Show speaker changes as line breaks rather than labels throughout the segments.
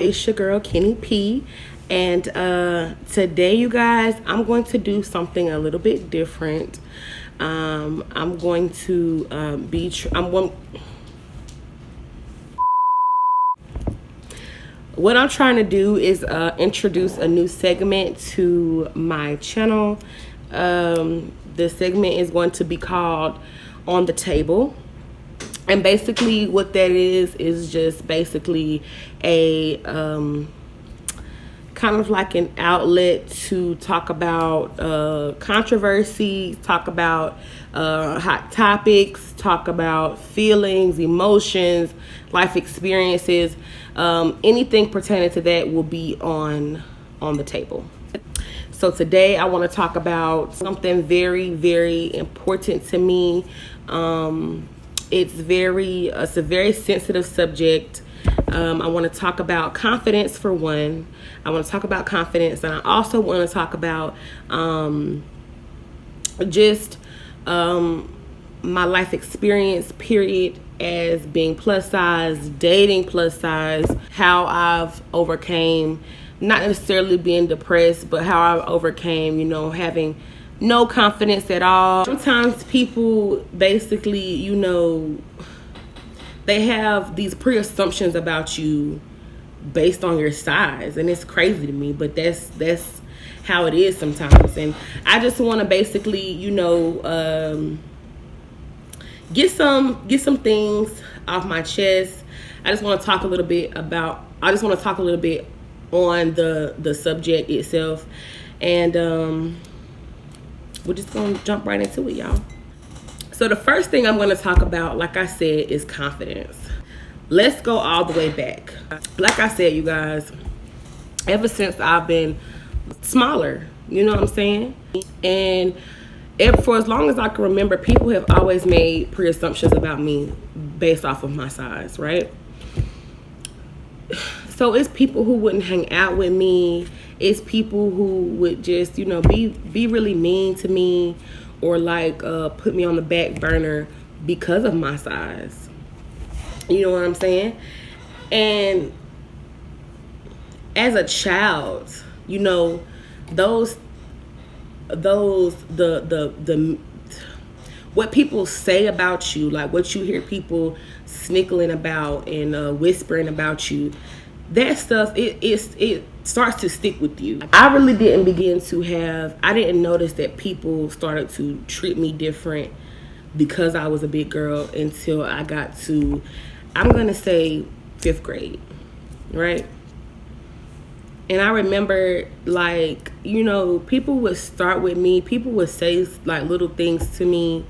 It's your girl Kenny P, and today, you guys, I'm going to do something a little bit different. I'm going to what I'm trying to do is introduce a new segment to my channel. The segment is going to be called On the Table. And basically what that is just basically a kind of like an outlet to talk about controversy, talk about hot topics, talk about feelings, emotions, life experiences. Anything pertaining to that will be on the table. So today I want to talk about something very, very important to me. It's a very sensitive subject. I want to talk about confidence for one. I want to talk about confidence, and I also want to talk about my life experience, period, as being plus size, dating plus size, how I've overcame, not necessarily being depressed, but how I overcame, having no confidence at all. Sometimes people basically, they have these pre-assumptions about you based on your size, and it's crazy to me, but that's how it is sometimes. And I just want to basically, get some things off my chest. I just want to talk a little bit on the subject itself, and we're just gonna jump right into it, y'all. So the first thing I'm gonna talk about, like I said, is confidence. Let's go all the way back. Like I said, you guys, ever since I've been smaller, you know what I'm saying? And for as long as I can remember, people have always made pre-assumptions about me based off of my size, right? So it's people who wouldn't hang out with me. It's people who would just, be really mean to me, or like put me on the back burner because of my size. You know what I'm saying? And as a child, those what people say about you, like what you hear people snickling about and whispering about you, that stuff, it starts to stick with you. I really didn't I didn't notice that people started to treat me different because I was a big girl until I got to, I'm gonna say, 5th grade, right? And I remember, like, people would start with me, people would say like little things to me,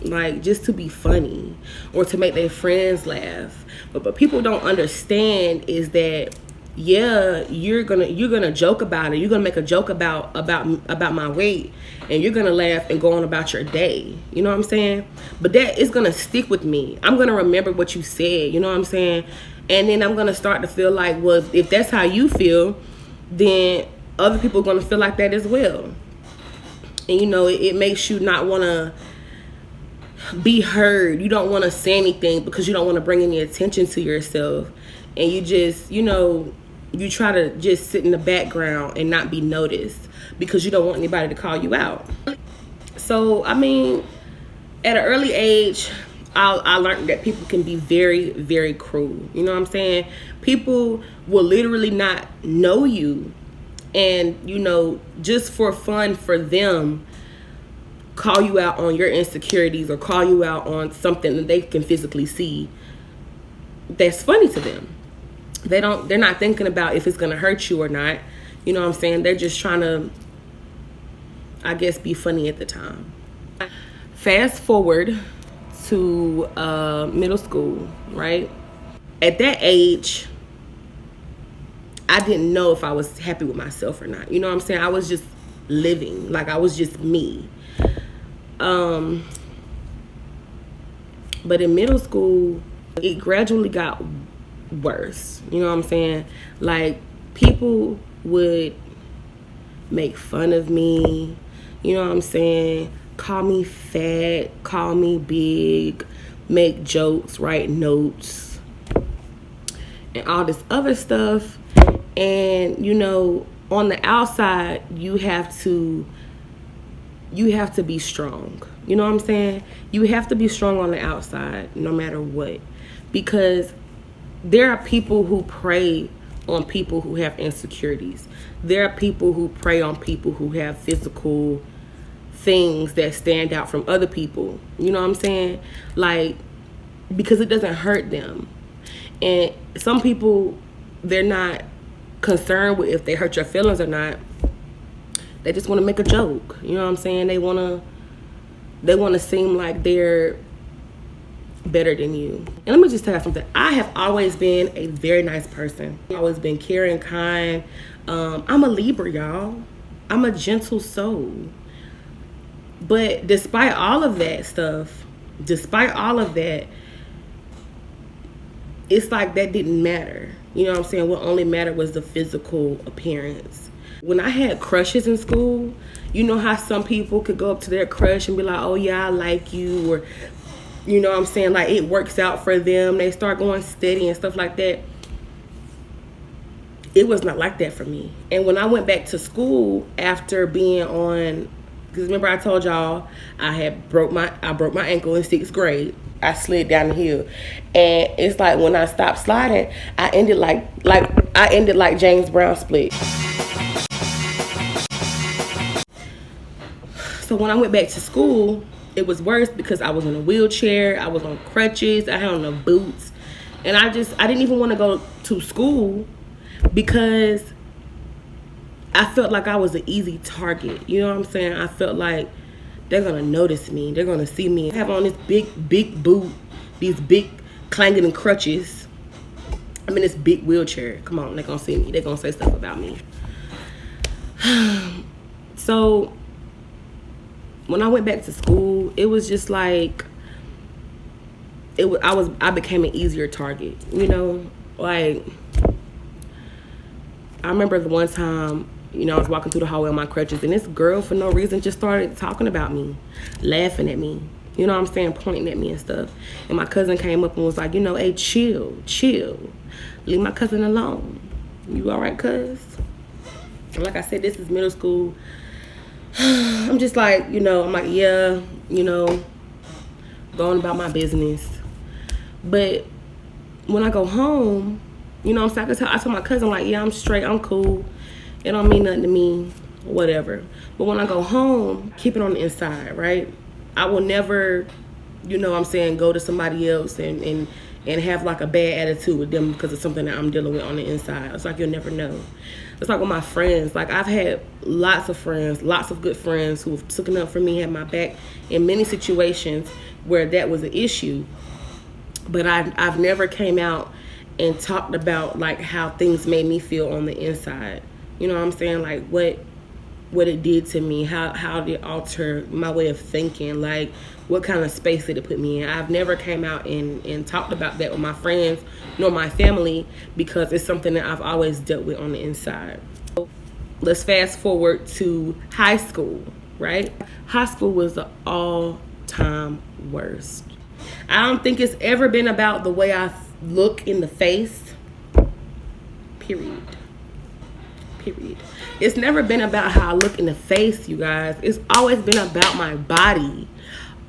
like just to be funny or to make their friends laugh. But people don't understand is that, yeah, you're gonna joke about it. You're gonna make a joke about my weight, and you're gonna laugh and go on about your day. You know what I'm saying? But that is gonna stick with me. I'm gonna remember what you said. You know what I'm saying? And then I'm gonna start to feel like, well, if that's how you feel, then other people are gonna feel like that as well. And it makes you not wanna be heard. You don't want to say anything because you don't want to bring any attention to yourself, and you just you try to just sit in the background and not be noticed because you don't want anybody to call you out. So I mean, at an early age, I learned that people can be very, very cruel. You know what I'm saying? People will literally not know you, and just for fun for them, call you out on your insecurities or call you out on something that they can physically see that's funny to them. They're not thinking about if it's gonna hurt you or not. You know what I'm saying? They're just trying to, I guess, be funny at the time. Fast forward to middle school, right? At that age, I didn't know if I was happy with myself or not. You know what I'm saying? I was just living, like I was just me. But in middle school, it gradually got worse. You know what I'm saying? Like, people would make fun of me. You know what I'm saying? Call me fat, call me big, make jokes, write notes. and all this other stuff. And you know, on the outside, you have to be strong. You know what I'm saying? You have to be strong on the outside no matter what, because there are people who prey on people who have insecurities. There are people who prey on people who have physical things that stand out from other people. You know what I'm saying? Like, because it doesn't hurt them. And some people, they're not concerned with if they hurt your feelings or not. They just want to make a joke. You know what I'm saying? They want to seem like they're better than you. And let me just tell you something. I have always been a very nice person. I've always been caring, kind. I'm a Libra, y'all. I'm a gentle soul. But despite all of that stuff, it's like that didn't matter. You know what I'm saying? What only mattered was the physical appearance. When I had crushes in school, you know how some people could go up to their crush and be like, oh yeah, I like you, or you know what I'm saying, like it works out for them. They start going steady and stuff like that. It was not like that for me. And when I went back to school after being on, because remember I told y'all I broke my ankle in 6th grade. I slid down the hill, and it's like when I stopped sliding, I ended like James Brown split. So when I went back to school, it was worse because I was in a wheelchair, I was on crutches, I had on the boots, and I didn't even want to go to school because I felt like I was an easy target. You know what I'm saying? I felt like they're going to notice me. They're going to see me. I have on this big boot, these big clanging and crutches. I'm in this big wheelchair. Come on, they're going to see me. They're going to say stuff about me. So when I went back to school, it was just like I became an easier target, you know? Like, I remember the one time, you know, I was walking through the hallway on my crutches, and this girl for no reason just started talking about me, laughing at me, you know what I'm saying, pointing at me and stuff. And my cousin came up and was like, you know, hey, chill, leave my cousin alone. You all right, cuz? And like I said, this is middle school. I'm just like, you know, I'm like, yeah, you know, going about my business. But when I go home, you know what I'm saying, I told my cousin, like, yeah, I'm straight, I'm cool. It don't mean nothing to me, whatever. But when I go home, keep it on the inside, right? I will never, you know what I'm saying, go to somebody else and have like a bad attitude with them because of something that I'm dealing with on the inside. It's like you'll never know. It's like with my friends. Like, I've had lots of friends, lots of good friends who have taken up for me, had my back in many situations where that was an issue. But I've never came out and talked about like how things made me feel on the inside. You know what I'm saying? Like what it did to me, how did it alter my way of thinking, like what kind of space did it put me in. I've never came out and talked about that with my friends nor my family because it's something that I've always dealt with on the inside. So let's fast forward to high school, right? High school was the all-time worst. I don't think it's ever been about the way I look in the face, period. It's never been about how I look in the face, you guys. It's always been about my body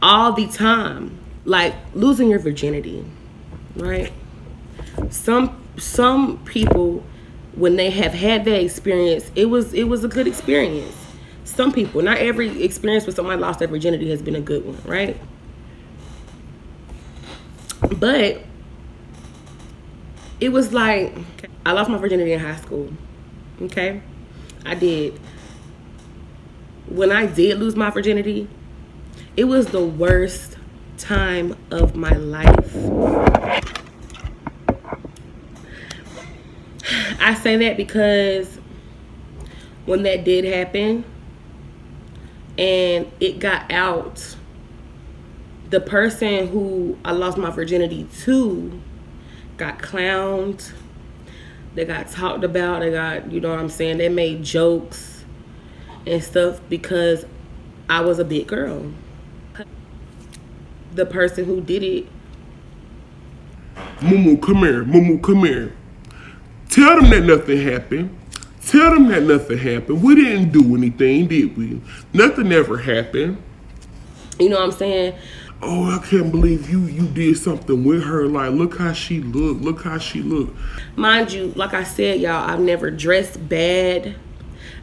all the time. Like losing your virginity, right? Some people, when they have had that experience, it was a good experience. Some people, not every experience with somebody lost their virginity has been a good one, right? But it was like, I lost my virginity in high school. Okay? I did. When I did lose my virginity, it was the worst time of my life. I say that because when that did happen and it got out, the person who I lost my virginity to got clowned. They got talked about. They got, you know what I'm saying, they made jokes and stuff because I was a big girl. The person who did it,
Mumu, come here. Tell them that nothing happened. Tell them that nothing happened. We didn't do anything, did we? Nothing ever happened.
You know what I'm saying?
Oh, I can't believe you did something with her. Like, look how she looked. Look how she looked.
Mind you, like I said, y'all, I've never dressed bad.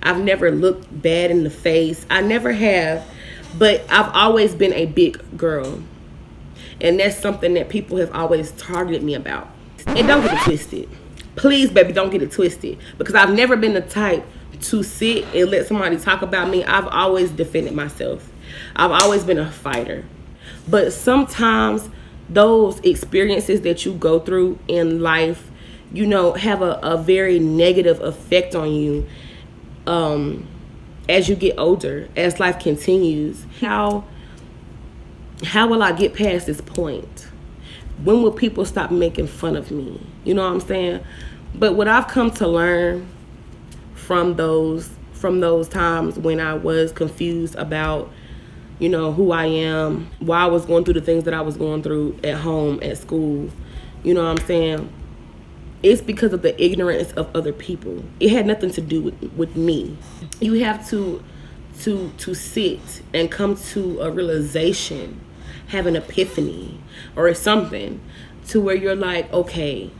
I've never looked bad in the face. I never have. But I've always been a big girl. And that's something that people have always targeted me about. And don't get it twisted. Please, baby, don't get it twisted. Because I've never been the type to sit and let somebody talk about me. I've always defended myself. I've always been a fighter. But sometimes those experiences that you go through in life, you know, have a very negative effect on you as you get older, as life continues. How will I get past this point? When will people stop making fun of me? You know what I'm saying? But what I've come to learn from those times when I was confused about, you know, who I am, why I was going through the things that I was going through at home, at school, you know what I'm saying? It's because of the ignorance of other people. It had nothing to do with me. You have to sit and come to a realization, have an epiphany or something, to where you're like, okay,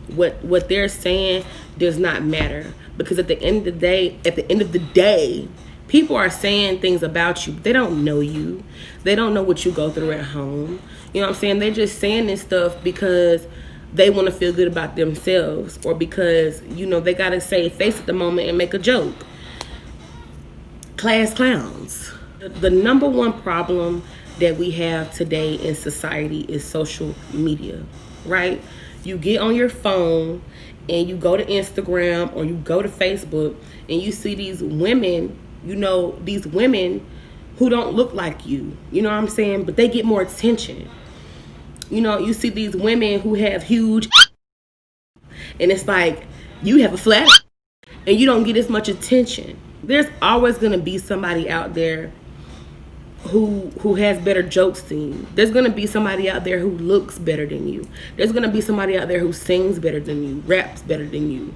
what they're saying does not matter. Because at the end of the day, people are saying things about you. They don't know you. They don't know what you go through at home. You know what I'm saying? They're just saying this stuff because they want to feel good about themselves, or because, you know, they got to save face at the moment and make a joke. Class clowns. The number one problem that we have today in society is social media, right? You get on your phone and you go to Instagram or you go to Facebook and you see these women, you know, these women who don't look like you, you know what I'm saying? But they get more attention. You know, you see these women who have huge and it's like, you have a flat and you don't get as much attention. There's always going to be somebody out there who has better jokes than you. There's going to be somebody out there who looks better than you. There's going to be somebody out there who sings better than you, raps better than you,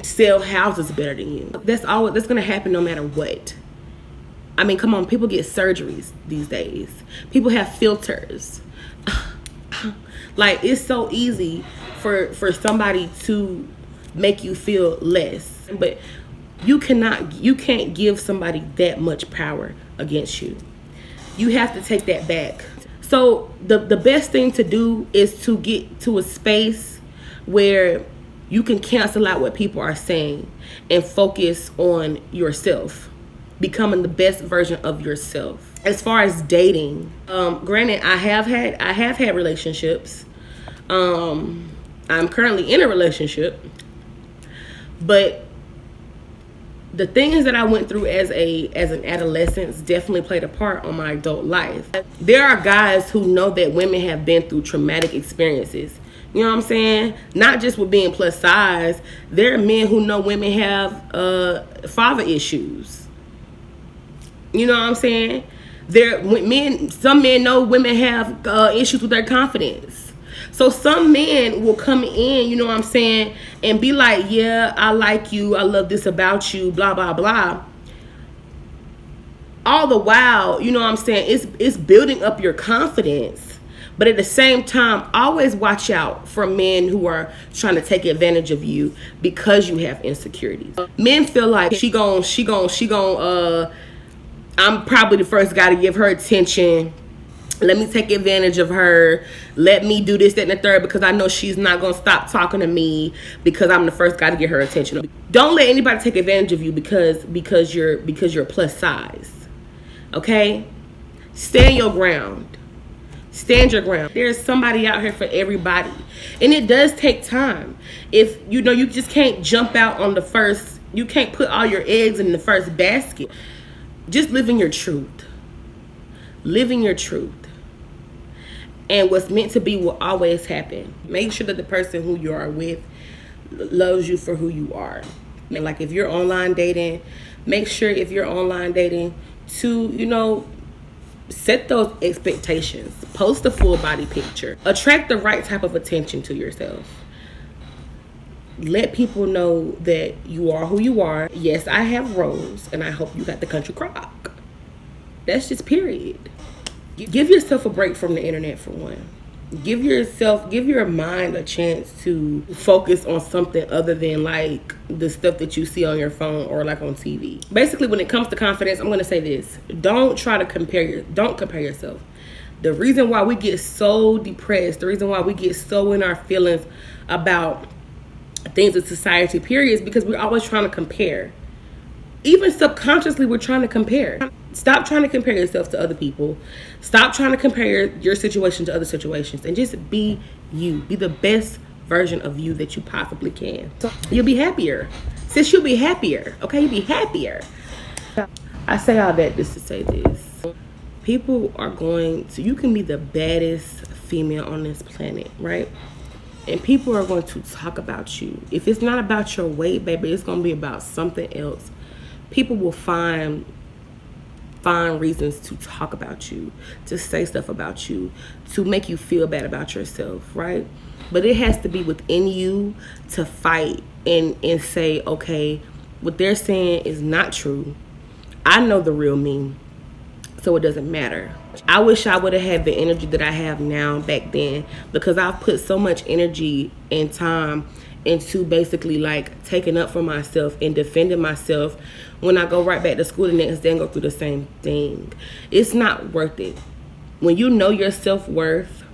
sell houses better than you. That's going to happen no matter what. I mean, come on, people get surgeries these days. People have filters. Like, it's so easy for somebody to make you feel less. But you can't give somebody that much power against you. You have to take that back. So the best thing to do is to get to a space where you can cancel out what people are saying and focus on yourself, becoming the best version of yourself. As far as dating, granted, I have had relationships. I'm currently in a relationship, but the things that I went through as an adolescent definitely played a part on my adult life. There are guys who know that women have been through traumatic experiences. You know what I'm saying? Not just with being plus size. There are men who know women have father issues. You know what I'm saying? Some men know women have issues with their confidence. So some men will come in, you know what I'm saying, and be like, yeah, I like you, I love this about you, blah, blah, blah. All the while, you know what I'm saying, it's building up your confidence. But at the same time, always watch out for men who are trying to take advantage of you because you have insecurities. Men feel like I'm probably the first guy to give her attention. Let me take advantage of her. Let me do this, that, and the third, because I know she's not going to stop talking to me because I'm the first guy to get her attention. Don't let anybody take advantage of you because you're plus size. Okay? Stand your ground. Stand your ground. There's somebody out here for everybody. And it does take time. If, you know, you just can't jump out on you can't put all your eggs in the first basket. Just living your truth. Living your truth. And what's meant to be will always happen. Make sure that the person who you are with loves you for who you are. And like, if you're online dating, make sure if you're online dating to, you know, set those expectations. Post a full body picture. Attract the right type of attention to yourself. let people know that you are who you are. Yes, I have rolls, and I hope you got the country crock. That's just period. Give yourself a break from the internet for one. Give your mind a chance to focus on something other than like the stuff that you see on your phone or like on TV. Basically, when it comes to confidence, I'm gonna say this: don't compare yourself. The reason why we get so depressed, the reason why we get so in our feelings about things in society, period, is because we're always trying to compare. Even subconsciously, we're trying to compare. Stop trying to compare yourself to other people. Stop trying to compare your situation to other situations, and just be you. Be the best version of you that you possibly can. So you'll be happier. Sis, you'll be happier. Okay, you'll be happier. I say all that just to say this. People are going to, you can be the baddest female on this planet, right? And people are going to talk about you. If it's not about your weight, baby, it's going to be about something else. People will find reasons to talk about you, to say stuff about you, to make you feel bad about yourself, right? But it has to be within you to fight and say, okay, what they're saying is not true. I know the real me, so it doesn't matter. I wish I would have had the energy that I have now back then, because I've put so much energy and time into basically like taking up for myself and defending myself when I go right back to school the next day and go through the same thing. It's not worth it. When you know your self-worth,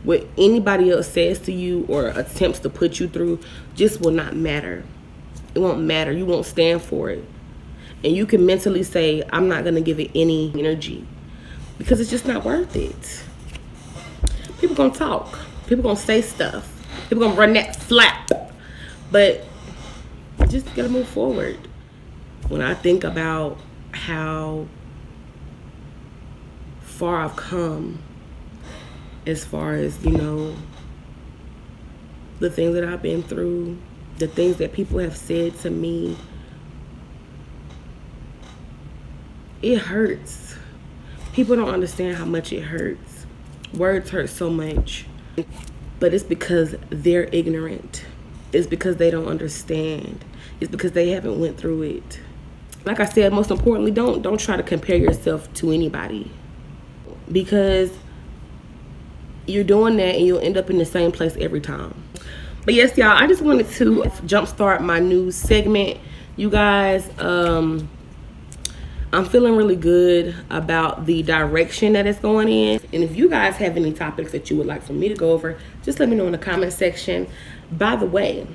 what anybody else says to you or attempts to put you through just will not matter. It won't matter. You won't stand for it. And you can mentally say, I'm not going to give it any energy, because it's just not worth it. People going to talk. People going to say stuff. People going to run that flap. But just got to move forward. When I think about how far I've come, as far as, you know, the things that I've been through, the things that people have said to me, it hurts. People don't understand how much it hurts. Words hurt so much. But it's because they're ignorant. It's because they don't understand. It's because they haven't went through it. Like I said, most importantly, don't try to compare yourself to anybody, because you're doing that and you'll end up in the same place every time. But yes, y'all, I just wanted to jumpstart my new segment. You guys, I'm feeling really good about the direction that it's going in. And if you guys have any topics that you would like for me to go over, just let me know in the comment section. By the way,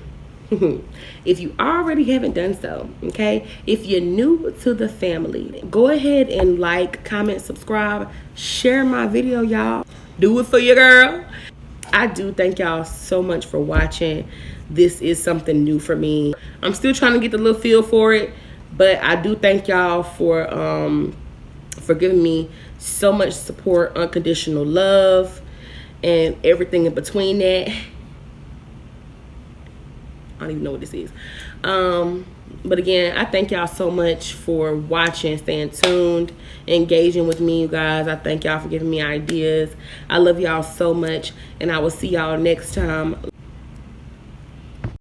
if you already haven't done so, okay, if you're new to the family, go ahead and like, comment, subscribe, share my video, y'all. Do it for your girl. I do thank y'all so much for watching. This is something new for me. I'm still trying to get the little feel for it, but I do thank y'all for giving me so much support, unconditional love, and everything in between that. I don't even know what this is. But again, I thank y'all so much for watching, staying tuned, engaging with me, you guys. I thank y'all for giving me ideas. I love y'all so much, and I will see y'all next time.